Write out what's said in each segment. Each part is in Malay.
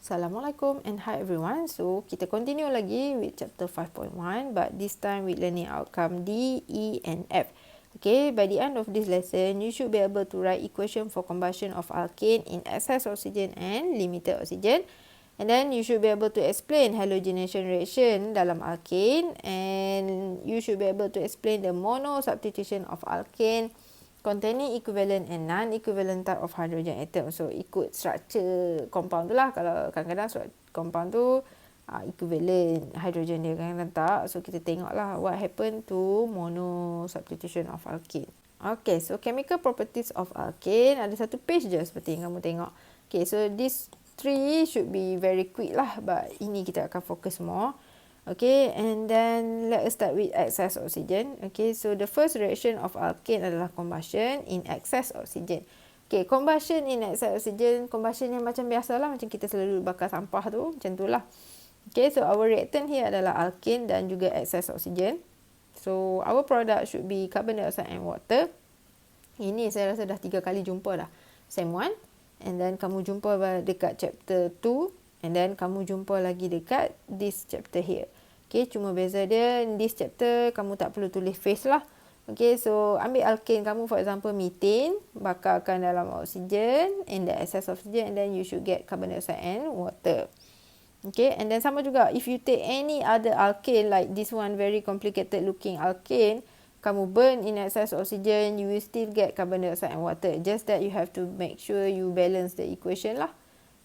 Assalamualaikum and hi everyone. So kita continue lagi with chapter 5.1 but this time with learning outcome D, E and F. Okay, by the end of this lesson, you should be able to write equation for combustion of alkane in excess oxygen and limited oxygen. And then you should be able to explain halogenation reaction dalam alkane and you should be able to explain the mono substitution of alkane containing equivalent and non-equivalent type of hydrogen atom. So ikut structure compound tu lah. Kalau kadang-kadang compound tu equivalent hydrogen dia, kadang-kadang tak. So kita tengok lah what happen to mono substitution of alkane. Okay, so chemical properties of alkane. Ada satu page je seperti yang kamu tengok. Okay, so this three should be very quick lah. But ini kita akan fokus more. Okay, and then let us start with excess oxygen. Okay, so the first reaction of alkane adalah combustion in excess oxygen. Okay, combustion in excess oxygen, combustion yang macam biasalah, macam kita selalu bakar sampah tu, macam tu lah. Okay, so our reactant here adalah alkane dan juga excess oxygen. So our product should be carbon dioxide and water. Ini saya rasa dah 3 kali jumpa dah. Sem 1, and then kamu jumpa dekat chapter 2, and then kamu jumpa lagi dekat this chapter here. Okay, cuma beza dia, in this chapter kamu tak perlu tulis phase lah. Okay, so ambil alkane kamu, for example methane, bakarkan dalam oxygen, in the excess oxygen, and then you should get carbon dioxide and water. Okay, and then sama juga, if you take any other alkane, like this one, very complicated looking alkane, kamu burn in excess oxygen, you will still get carbon dioxide and water. Just that you have to make sure you balance the equation lah.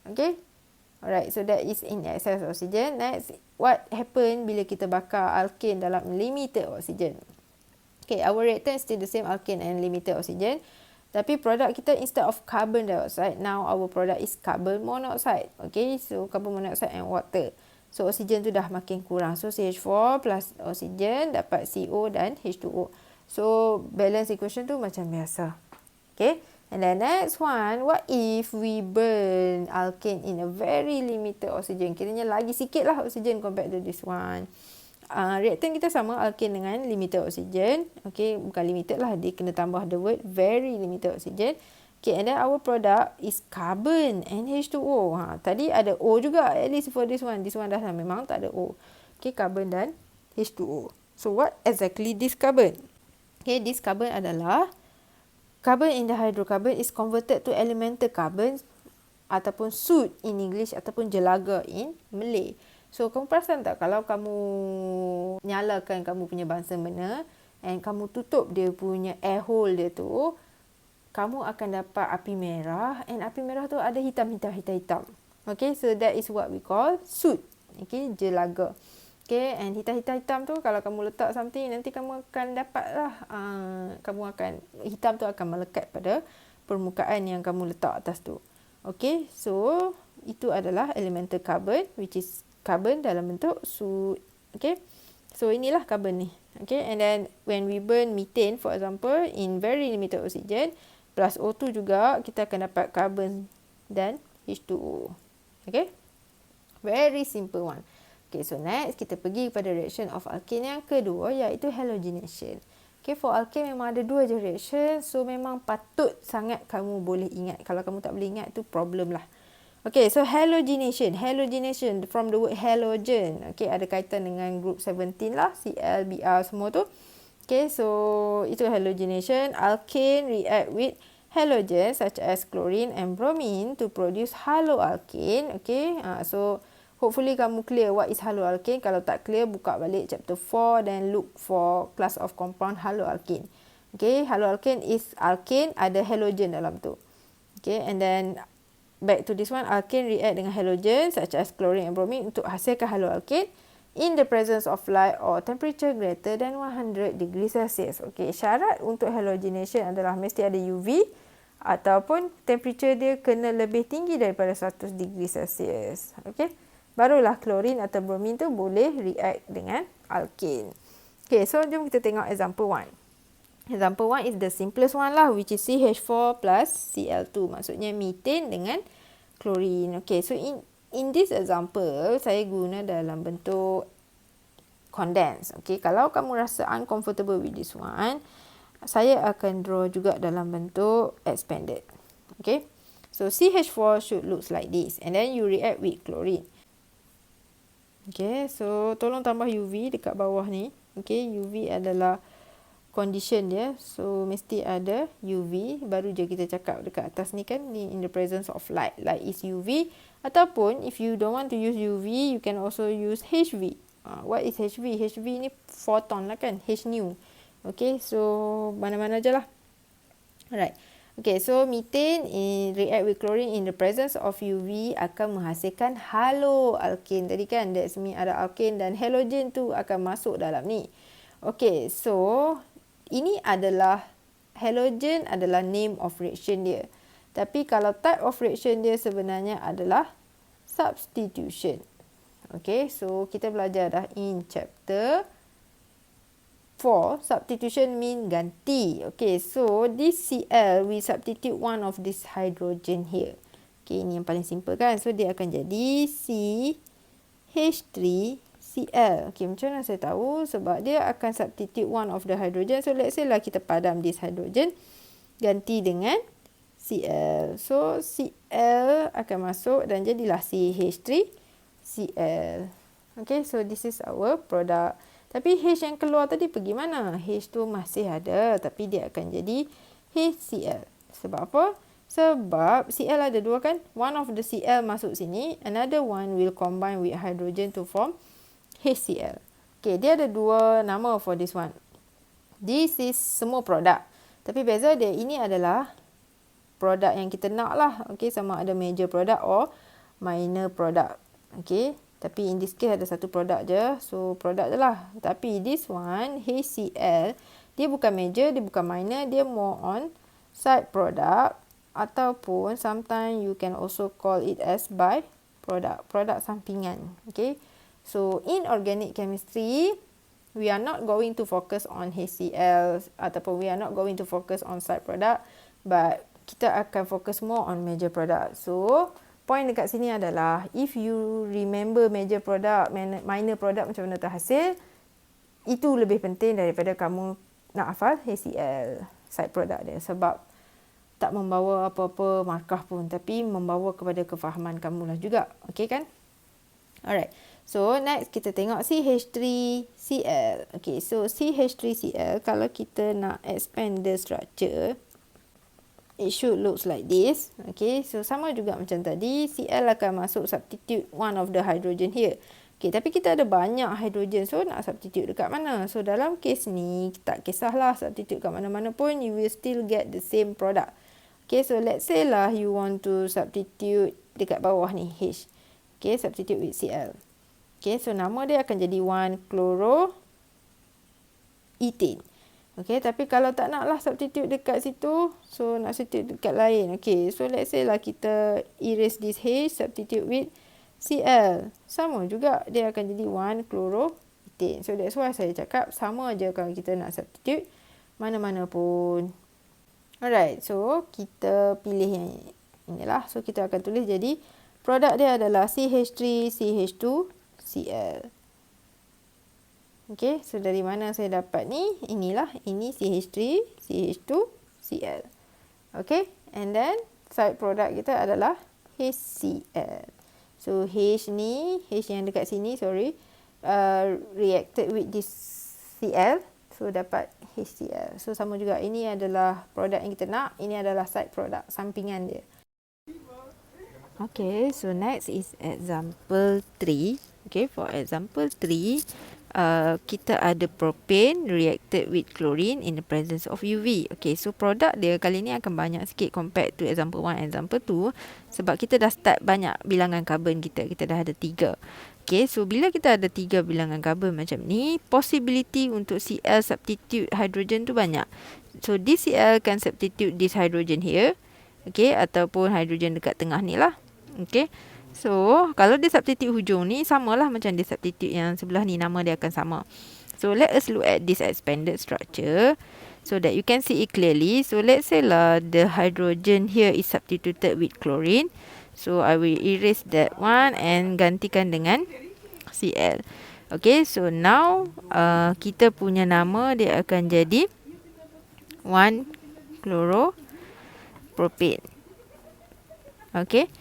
Okay. Alright, so that is in excess oxygen. Next, what happen bila kita bakar alkane dalam limited oxygen? Okay, our reactant is still the same, alkane and limited oxygen. Tapi produk kita, instead of carbon dioxide, now our product is carbon monoxide. Okay, so carbon monoxide and water. So oxygen tu dah makin kurang. So CH4 plus oxygen dapat CO dan H2O. So balance equation tu macam biasa. Okay. And then next one, what if we burn alkane in a very limited oxygen? Kiranya lagi sikit lah oxygen compared to this one. Reactant kita sama, alkane dengan limited oxygen. Okay, bukan limited lah, dia kena tambah the word very limited oxygen. Okay, and then our product is carbon and H2O. Tadi ada O juga, at least for this one. This one dah memang tak ada O. Okay, carbon dan H2O. So what exactly this carbon? Okay, this carbon adalah carbon in the hydrocarbon is converted to elemental carbon ataupun soot in English ataupun jelaga in Malay. So, kamu perasan tak kalau kamu nyalakan kamu punya Bunsen burner and kamu tutup dia punya air hole dia tu, kamu akan dapat api merah and api merah tu ada hitam-hitam. Okay, so that is what we call soot. Okay, jelaga. Okay, and hitam-hitam tu kalau kamu letak something, nanti kamu akan dapatlah, hitam tu akan melekat pada permukaan yang kamu letak atas tu. Okay, so itu adalah elemental carbon, which is carbon dalam bentuk soot. Okay, so inilah carbon ni. Okay, and then when we burn methane, for example, in very limited oxygen, plus O2 juga, kita akan dapat carbon dan H2O. Okay, very simple one. Okay, so next kita pergi kepada reaction of alkane yang kedua, iaitu halogenation. Okay, for alkane memang ada 2 je reaction, so memang patut sangat kamu boleh ingat. Kalau kamu tak boleh ingat, tu problem lah. Okay, so halogenation. Halogenation from the word halogen. Okay, ada kaitan dengan group 17 lah, Cl, Br semua tu. Okay, so itu halogenation. Alkane react with halogen such as chlorine and bromine to produce haloalkane. Okay, so hopefully kamu clear what is haloalkane. Kalau tak clear, buka balik chapter 4 then look for class of compound haloalkane. Okay, haloalkane is alkane, ada halogen dalam tu. Okay, and then back to this one, alkane react dengan halogen such as chlorine and bromine untuk hasilkan haloalkane in the presence of light or temperature greater than 100 degrees Celsius. Okay, syarat untuk halogenation adalah mesti ada UV ataupun temperature dia kena lebih tinggi daripada 100 degrees Celsius. Okay, barulah chlorine atau bromine tu boleh react dengan alkane. Okay, so jom kita tengok example 1. Example 1 is the simplest one lah, which is CH4 plus Cl2. Maksudnya methane dengan chlorine. Okay, so in this example, saya guna dalam bentuk condense. Okay, kalau kamu rasa uncomfortable with this one, saya akan draw juga dalam bentuk expanded. Okay, so So CH4 should look like this. And then you react with chlorine. Okay, so tolong tambah UV dekat bawah ni. Okay, UV adalah condition dia. So mesti ada UV. Baru je kita cakap dekat atas ni kan, ni in the presence of light. Light is UV. Ataupun if you don't want to use UV, you can also use HV. What is HV? HV ni photon lah kan, H nu. Okay, so mana-mana je lah. Alright. Okay, so methane react with chlorine in the presence of UV akan menghasilkan haloalkane. Tadi kan, that's mean ada alkane dan halogen tu akan masuk dalam ni. Okay, so ini adalah, halogen adalah name of reaction dia. Tapi kalau type of reaction dia sebenarnya adalah substitution. Okay, so kita belajar dah in chapter 4, substitution mean ganti. Okay, so this Cl, we substitute one of this hydrogen here. Okay, ini yang paling simple kan. So, dia akan jadi CH3Cl. Okay, macam mana saya tahu? Sebab dia akan substitute one of the hydrogen. So, let's say lah kita padam this hydrogen, ganti dengan Cl. So, Cl akan masuk dan jadilah CH3Cl. Okay, so this is our product. Tapi H yang keluar tadi pergi mana? H tu masih ada, tapi dia akan jadi HCl. Sebab apa? Sebab Cl ada dua kan? One of the Cl masuk sini, another one will combine with hydrogen to form HCl. Okay, dia ada dua nama for this one. This is semua produk. Tapi beza dia, ini adalah produk yang kita nak lah. Okay, sama ada major product or minor product. Okay. Tapi in this case ada satu produk je. So, produk je lah. Tapi this one, HCl, dia bukan major, dia bukan minor. Dia more on side product. Ataupun sometimes you can also call it as by product. Produk sampingan. Okay. So, in organic chemistry, we are not going to focus on HCl. Ataupun we are not going to focus on side product. But kita akan focus more on major product. So, point dekat sini adalah, if you remember major product, minor product macam mana terhasil, itu lebih penting daripada kamu nak hafal HCl, side product dia. Sebab tak membawa apa-apa markah pun, tapi membawa kepada kefahaman kamu lah juga. Okay kan? Alright. So, next kita tengok CH3Cl. Okay, so CH3Cl, kalau kita nak expand the structure, it should looks like this. Okay, so sama juga macam tadi. Cl akan masuk substitute one of the hydrogen here. Okay, tapi kita ada banyak hydrogen. So, nak substitute dekat mana? So, dalam case ni, tak kisahlah substitute kat mana-mana pun, you will still get the same product. Okay, so let's say lah you want to substitute dekat bawah ni, H. Okay, substitute with Cl. Okay, so nama dia akan jadi 1-chloroethane. Okay, tapi kalau tak nak lah substitute dekat situ, so nak substitute dekat lain. Okay, so let's say lah kita erase this H, substitute with Cl. Sama juga, dia akan jadi 1-chloroethane. So that's why saya cakap sama je kalau kita nak substitute mana-mana pun. Alright, so kita pilih yang inilah. So kita akan tulis jadi produk dia adalah CH3CH2Cl. Okay, so dari mana saya dapat ni? Inilah, ini CH3, CH2, Cl. Okay, and then side product kita adalah HCl. So, H ni, H yang dekat sini, sorry, reacted with this Cl. So, dapat HCl. So, sama juga. Ini adalah produk yang kita nak. Ini adalah side product, sampingan dia. Okay, so next is example 3. Okay, for example 3, kita ada propane reacted with chlorine in the presence of UV. Okay, so produk dia kali ni akan banyak sikit compared to example 1, example 2. Sebab kita dah start banyak bilangan carbon kita. Kita dah ada 3. Okay, so bila kita ada 3 bilangan carbon macam ni, possibility untuk Cl substitute hydrogen tu banyak. So, this Cl can substitute this hydrogen here. Okay, ataupun hydrogen dekat tengah ni lah. Okay. So, kalau dia substitute hujung ni, samalah macam dia substitute yang sebelah ni, nama dia akan sama. So, let us look at this expanded structure so that you can see it clearly. So, let's say lah the hydrogen here is substituted with chlorine. So, I will erase that one and gantikan dengan Cl. Okay, so now kita punya nama dia akan jadi 1-chloropropane. Okay.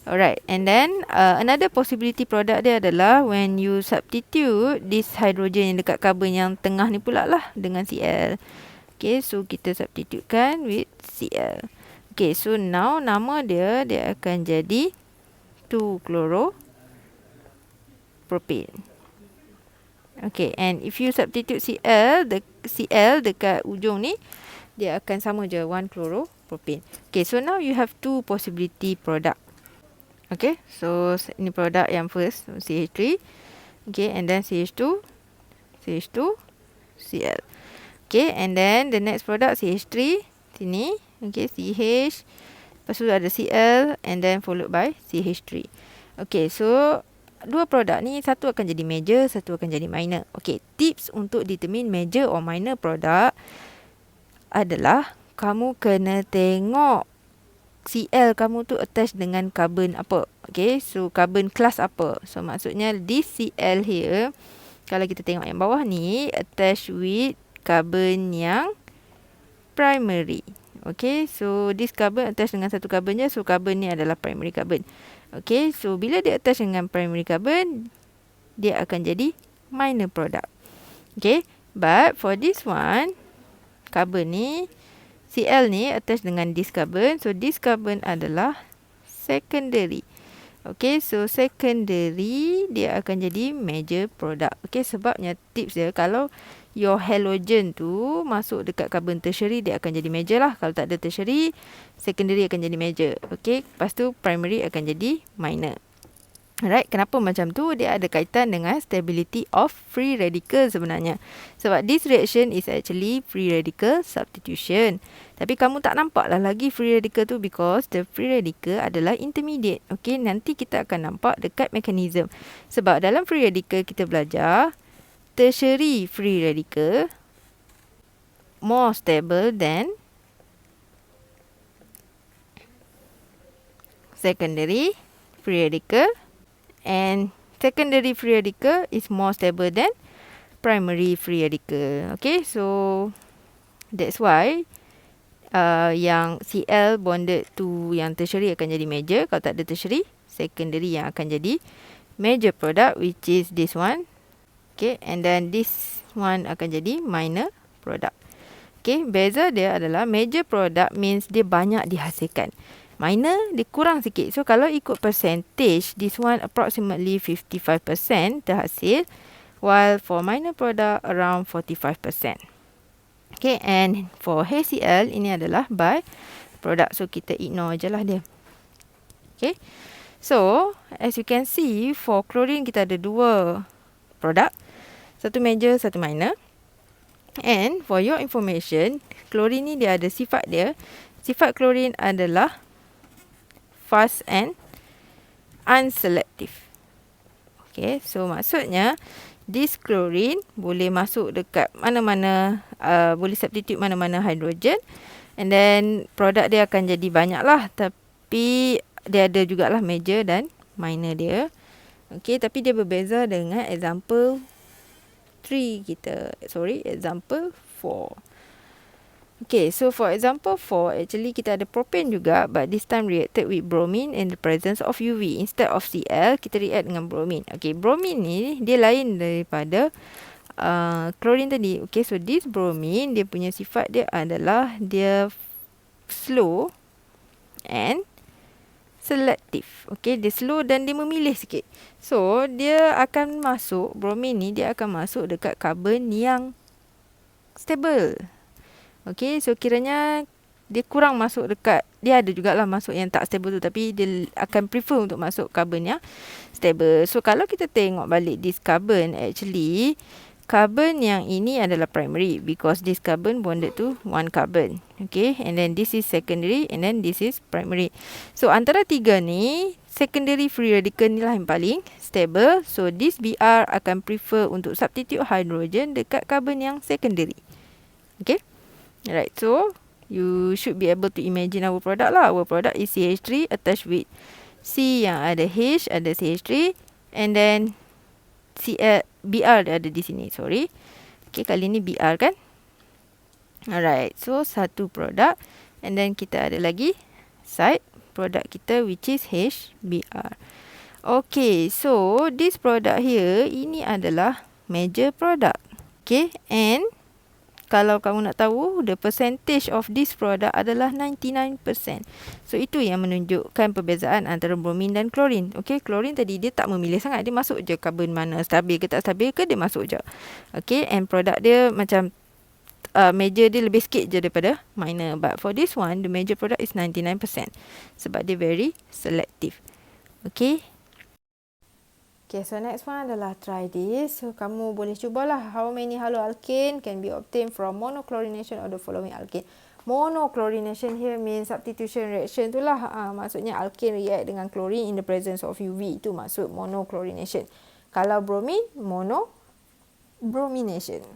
Alright, and then another possibility product dia adalah when you substitute this hydrogen yang dekat carbon yang tengah ni pula lah dengan Cl. Okay, so kita substitutekan with Cl. Okay, so now nama dia akan jadi 2-chloropropane. Okay, and if you substitute Cl, the Cl dekat ujung ni, dia akan sama je 1-chloropropane. Okay, so now you have two possibility product. Okay, so ini produk yang first, CH3. Okay, and then CH2, CH2, Cl. Okay, and then the next product CH3, sini. Okay, CH. Lepas tu ada Cl, and then followed by CH3. Okay, so dua produk ni, satu akan jadi major, satu akan jadi minor. Okay, tips untuk determine major or minor product adalah kamu kena tengok Cl kamu tu attach dengan carbon apa. Okay, so carbon class apa. So maksudnya this Cl here, kalau kita tengok yang bawah ni, attach with carbon yang primary. Okay, so this carbon attach dengan satu carbon je. So carbon ni adalah primary carbon. Okay, so bila dia attach dengan primary carbon, dia akan jadi minor product. Okay, but for this one, carbon ni, Cl ni attach dengan this carbon. So this carbon adalah secondary. Okay, so secondary dia akan jadi major product. Okay, sebabnya tips dia, kalau your halogen tu masuk dekat carbon tertiary, dia akan jadi major lah. Kalau tak ada tertiary, secondary akan jadi major. Okay, lepas tu primary akan jadi minor. Alright, kenapa macam tu? Dia ada kaitan dengan stability of free radical sebenarnya. Sebab this reaction is actually free radical substitution. Tapi kamu tak nampak lah lagi free radical tu because the free radical adalah intermediate. Okay, nanti kita akan nampak dekat mechanism. Sebab dalam free radical kita belajar tertiary free radical more stable than secondary free radical. And secondary free radical is more stable than primary free radical. Okay, so that's why yang Cl bonded to yang tertiary akan jadi major. Kalau tak ada tertiary, secondary yang akan jadi major product, which is this one. Okay, and then this one akan jadi minor product. Okay, beza dia adalah major product means dia banyak dihasilkan. Minor, dia kurang sikit. So, kalau ikut percentage, this one approximately 55% terhasil. While for minor product, around 45%. Okay, and for HCl, ini adalah by product. So, kita ignore je lah dia. Okay. So, as you can see, for chlorine, kita ada dua produk. Satu major, satu minor. And, for your information, chlorine ni dia ada sifat dia. Sifat chlorine adalah fast and unselective. Okay, so maksudnya this chlorine boleh masuk dekat mana-mana, boleh substitute mana-mana hydrogen, and then produk dia akan jadi banyak lah. Tapi dia ada jugalah major dan minor dia. Okay, tapi dia berbeza dengan example 3 kita. Sorry, example 4. Okay, so for example 4, actually kita ada propane juga, but this time reacted with bromine in the presence of UV. Instead of Cl, kita react dengan bromine. Okay, bromine ni, dia lain daripada chlorine tadi. Okay, so this bromine, dia punya sifat dia adalah dia slow and selective. Okay, dia slow dan dia memilih sikit. So, dia akan masuk, bromine ni, dia akan masuk dekat carbon yang stable. Okay, so kiranya dia kurang masuk dekat, dia ada jugalah masuk yang tak stable tu, tapi dia akan prefer untuk masuk carbon yang stable. So, kalau kita tengok balik this carbon, actually, carbon yang ini adalah primary because this carbon bonded to one carbon. Okay, and then this is secondary and then this is primary. So, antara tiga ni, secondary free radical ni lah yang paling stable. So, this Br akan prefer untuk substitute hydrogen dekat carbon yang secondary. Okay. Alright, so you should be able to imagine our product lah. Our product is CH3 attached with C yang ada H, ada CH3, and then Br ada di sini, sorry. Okay, kali ni Br kan. Alright, so satu produk, and then kita ada lagi side produk kita, which is HBr. Okay, so this product here, ini adalah major product. Okay, and kalau kamu nak tahu, the percentage of this product adalah 99%. So, itu yang menunjukkan perbezaan antara bromin dan klorin. Okay, klorin tadi dia tak memilih sangat. Dia masuk je carbon mana, stabil ke tak stabil ke, dia masuk je. Okay, and product dia macam major dia lebih sikit je daripada minor. But for this one, the major product is 99%. Sebab dia very selective. Okay. Okay, so next one adalah try this. So, kamu boleh cubalah how many haloalkane can be obtained from monochlorination of the following alkane. Monochlorination here means substitution reaction tu lah. Maksudnya alkane react dengan chlorine in the presence of UV. Itu maksud monochlorination. Kalau bromin, monobromination.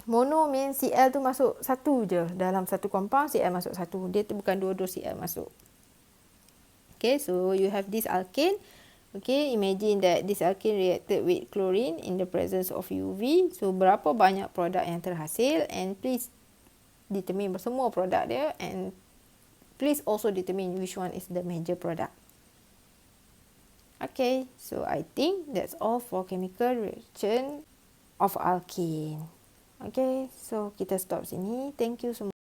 Mono means Cl tu masuk satu je. Dalam satu compound, Cl masuk satu. Dia tu bukan dua-dua Cl masuk. Okay, so you have this alkane. Okay, imagine that this alkane reacted with chlorine in the presence of UV. So, berapa banyak produk yang terhasil, and please determine semua produk dia, and please also determine which one is the major product. Okay, so I think that's all for chemical reaction of alkane. Okay, so kita stop sini. Thank you semua.